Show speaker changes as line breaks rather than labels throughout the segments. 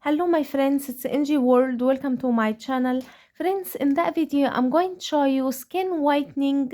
Hello my friends, it's NG World. Welcome to my channel. Friends, in that video I'm going to show you skin whitening,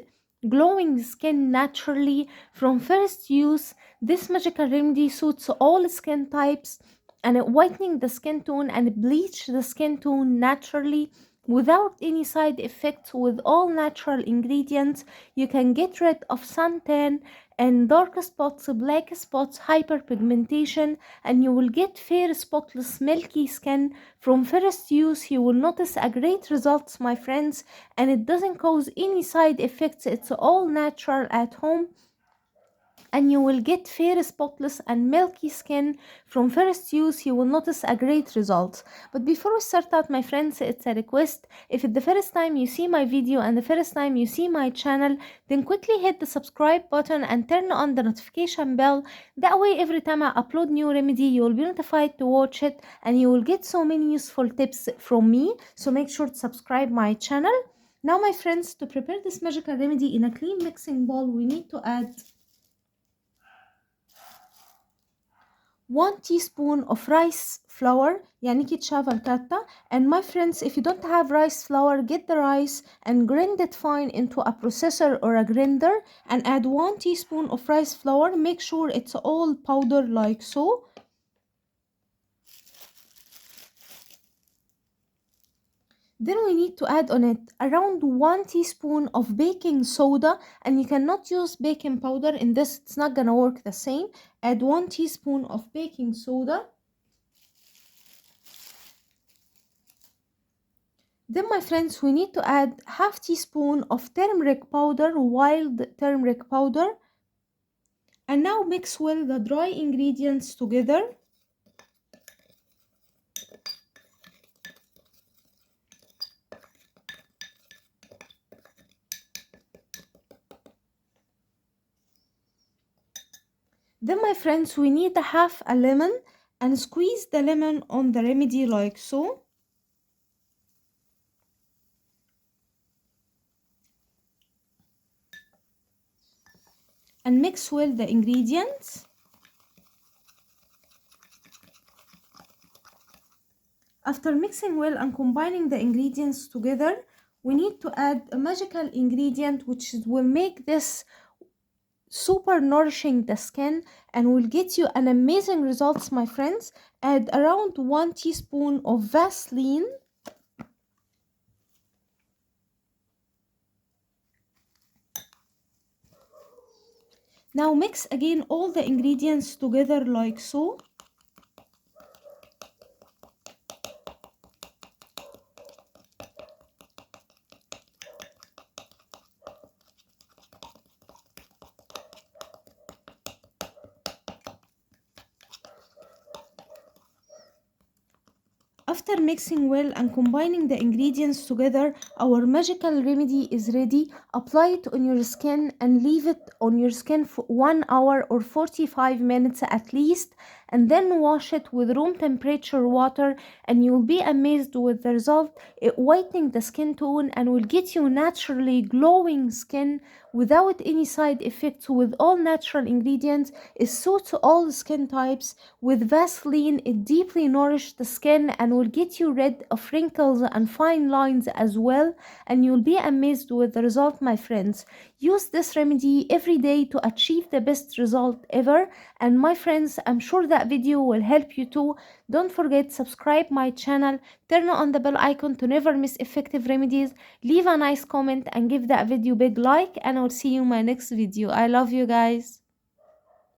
glowing skin naturally from first use. This magical remedy suits all skin types and it whitening the skin tone and bleach the skin tone naturally without any side effects. With all natural ingredients you can get rid of suntan and dark spots, black spots, hyperpigmentation, and you will get fair, spotless, milky skin. From first use you will notice a great results, my friends, and it doesn't cause any side effects. It's all natural at home and you will get fair, spotless and milky skin. From first use you will notice a great result. But before we start out, my friends, it's a request. If it's the first time you see my video and the first time you see my channel, then quickly hit the subscribe button and turn on the notification bell. That way every time I upload new remedy you will be notified to watch it and you will get so many useful tips from me. So make sure to subscribe my channel. Now my friends, to prepare this magical remedy in a clean mixing bowl, we need to add 1 teaspoon of rice flour, يعني كيتشافا الكاتا. And my friends, if you don't have rice flour, get the rice and grind it fine into a processor or a grinder and add 1 teaspoon of rice flour. Make sure it's all powder like so. Then we need to add on it around 1 teaspoon of baking soda, and you cannot use baking powder in this, it's not gonna work the same. Add 1 teaspoon of baking soda. Then my friends, we need to add half teaspoon of turmeric powder, wild turmeric powder. And now mix well the dry ingredients together. Then my friends, we need half a lemon and squeeze the lemon on the remedy like so. And mix well the ingredients. After mixing well and combining the ingredients together, we need to add a magical ingredient which will make this super nourishing the skin and will get you an amazing results, my friends. Add around 1 teaspoon of Vaseline. Now mix again all the ingredients together like so. After mixing well and combining the ingredients together, our magical remedy is ready. Apply it on your skin and leave it on your skin for 1 hour or 45 minutes at least, and then wash it with room temperature water and you'll be amazed with the result. It whitening the skin tone and will get you naturally glowing skin without any side effects. With all natural ingredients, it suits all skin types. With Vaseline, it deeply nourishes the skin and will get you rid of wrinkles and fine lines as well, and you'll be amazed with the result, my friends. Use this remedy every day to achieve the best result ever. And my friends, I'm sure that video will help you too. Don't forget, subscribe my channel, turn on the bell icon to never miss effective remedies, leave a nice comment and give that video big like, and I'll see you in my next video. I love you guys.